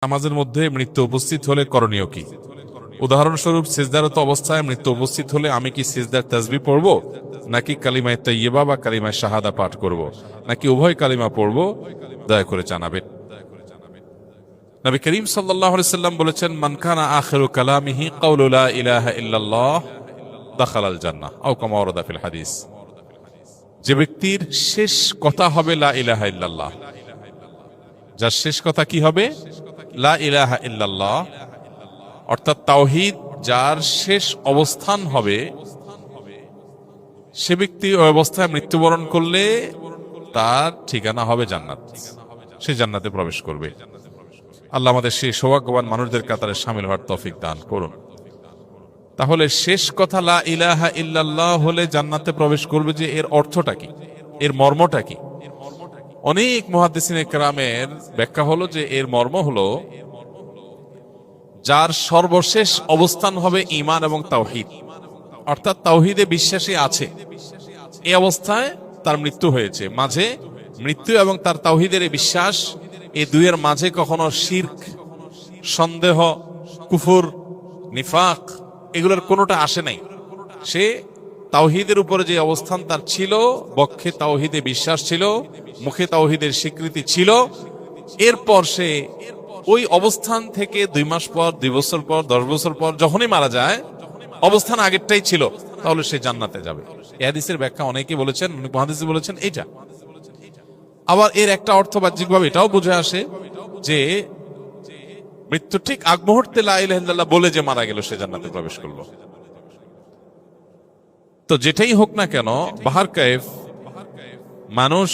নামাজের মধ্যে মৃত্যু উপস্থিত হলে করণীয় কি? উদাহরণস্বরূপ সিজদারত অবস্থায় মৃত্যু উপস্থিত হলে আমি কি সিজদার তাসবিহ পড়ব, নাকি কালিমায়ে তাইয়্যিবা বা কালিমায়ে শাহাদা পাঠ করব, নাকি উভয় কালিমা পড়ব? দয়া করে জানাবেন। নবী করিম সাল্লাল্লাহু আলাইহি সাল্লাম বলেছেন, মান কানা আখিরু কালামিহি কাউলু লা ইলাহা ইল্লাল্লাহ দাখালাল জান্নাহ আও কামা ওয়ারাদা ফিল হাদিস। যে ব্যক্তির শেষ কথা হবে লা ইলাহা ইল্লাল্লাহ, যার শেষ কথা কি হবে? লা ইলাহা ইল্লাল্লাহ, অর্থাৎ তাওহীদ যার শেষ অবস্থান হবে, সে ব্যক্তি ওই অবস্থায় মৃত্যুবরণ করলে তার ঠিকানা হবে জান্নাত, সে জান্নাতে প্রবেশ করবে। আল্লাহ আমাদের সেই সৌভাগ্যবান মানুষদের কাতারে শামিল হওয়ার তৌফিক দান করুন। তাহলে শেষ কথা লা ইলাহা ইল্লাল্লাহ হলে জান্নাতে প্রবেশ করবে, যে এর অর্থটা কি, এর মর্মটা কি? অনেক মুহাদ্দিসিনে কেরামের ব্যাখ্যা হলো যে এর মর্ম হলো যার সর্বশেষ অবস্থান হবে ঈমান এবং তাওহীদ, অর্থাৎ তাওহীদে বিশ্বাসী আছে, এই অবস্থায় তার মৃত্যু হয়েছে। মাঝে মৃত্যু এবং তার তাওহীদের এই বিশ্বাস, এই দুইয়ের মাঝে কখনো শিরক, সন্দেহ, কুফর, নিফাক এগুলোর কোনোটা আসে নাই। সে তাওহীদের উপরে যে অবস্থান তার ছিল, বক্ষে তাওহীদে বিশ্বাস ছিল, মুখে তাওহীদের স্বীকৃতি ছিল, এরপর সে ওই অবস্থান থেকে 2 মাস পর, 2 বছর পর, 10 বছর পর যখনই মারা যায়, অবস্থান আগেরটাই ছিল, তাহলে সে জান্নাতে যাবে। এই হাদিসের ব্যাখ্যা অনেকেই বলেছেন, অনেক মুহাদ্দিস বলেছেন এইটা। আবার এর একটা অর্থ বাহ্যিকভাবে এটাও বুঝে আসে যে মৃত্যু ঠিক আগ মুহূর্তে লা ইলাহা ইল্লাল্লাহ বলে যে মারা গেল, সে জান্নাতে প্রবেশ করলো। তো যেটাই হোক না কেন, বাহার কাইফ মানুষ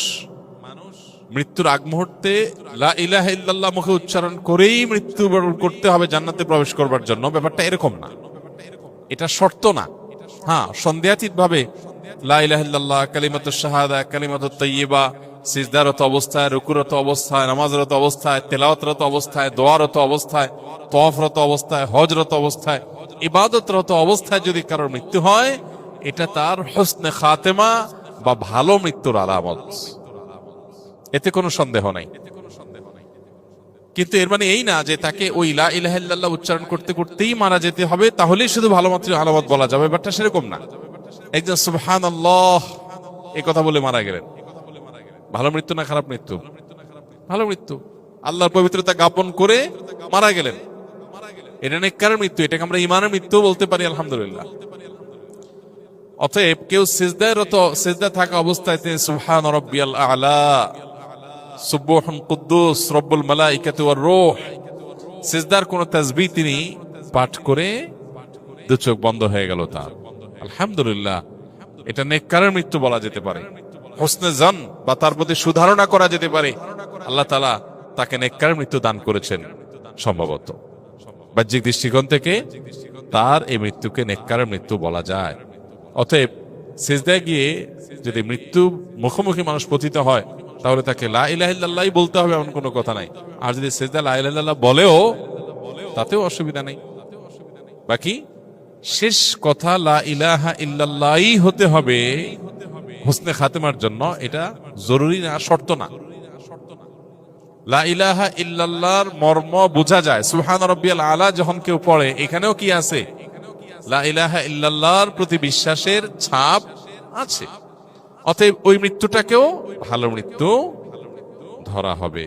মৃত্যুর আগ মুহূর্তে লা ইলাহা ইল্লাল্লাহ মুখে উচ্চারণ করেই মৃত্যুবরণ করতে হবে জান্নাতে প্রবেশ করবার জন্য, ব্যাপারটা এরকম না, এটা শর্ত না। হ্যাঁ, সন্দেহাতীত ভাবে লা ইলাহা ইল্লাল্লাহ, কালিমাতুশ শাহাদা, কালিমাতুত তাইয়্যিবা সিজদারত অবস্থায়, রুকুরত অবস্থায়, নামাজরত অবস্থায়, তেলাওয়াতরত অবস্থায়, দোয়ারত অবস্থায়, তওয়াফরত অবস্থায়, হজরত অবস্থায়, ইবাদতরত অবস্থায় যদি কারোর মৃত্যু হয়, এটা তার হুসনে খাতেমা বা ভালো মৃত্যুর আলামত, এতে কোনো সন্দেহ নাই। কিন্তু এর মানে এই না যে তাকে ওই লা ইলাহা ইল্লাল্লাহ উচ্চারণ করতে করতেই মারা যেতে হবে, তাহলেই শুধু ভালো মাত্র আলামত বলা যাবে, ব্যাপারটা সেরকম না। একজন সুবহানাল্লাহ এই কথা বলে মারা গেলেন, ভালো মৃত্যু না খারাপ মৃত্যু? ভালো মৃত্যু। আল্লাহর পবিত্রতা জ্ঞাপন করে মারা গেলেন, এটা নেককারের মৃত্যু, এটাকে আমরা ঈমানের মৃত্যু বলতে পারি, আলহামদুলিল্লাহ। অতএব কেউ সিজদা থাকা অবস্থায় তিনি সুবহান রাব্বিয়াল আ'লা, সুবহুন কুদ্দুস রব্বুল মালাইকাতি ওয়ার রূহ, সিজদার কোন তাসবিহ তিনি পাঠ করে 2 চোখ বন্ধ হয়ে গেল তার, আলহামদুলিল্লাহ, এটা নেককারের মৃত্যু বলা যেতে পারে। হুসনে জন বা তার প্রতি সুধারণা করা যেতে পারে, আল্লাহ তাআলা তাকে নেককারের মৃত্যু দান করেছেন। সম্ভবত বাহ্যিক দৃষ্টিকোণ থেকে তার এই মৃত্যুকে নেককারের মৃত্যু বলা যায়। অতএব সিজদায় গিয়ে যদি মৃত্যু মুখোমুখি মানুষ পতিত হয়, তাহলে তাকে লা ইলাহা ইল্লাল্লাহ বলতে হবে এমন কোনো কথা নাই। আর যদি সিজদা লা ইলাহা ইল্লাল্লাহ বলেও, তাতেও অসুবিধা নেই। বাকি শেষ কথা লা ইলাহা ইল্লাল্লাহই হতে হবে হুসনে খাতেমার জন্য, এটা জরুরি না, শর্ত না। লা ইলাহা ইল্লাল্লাহর মর্ম বোঝা যায়। সুবহান রাব্বিয়াল আলা যখন কেউ পড়ে, এখানেও কি আছে? লা ইলাহা ইল্লাল্লাহর প্রতি বিশ্বাসের ছাপ আছে। অতএব ওই মৃত্যুটাকেও ভালো মৃত্যু ধরা হবে।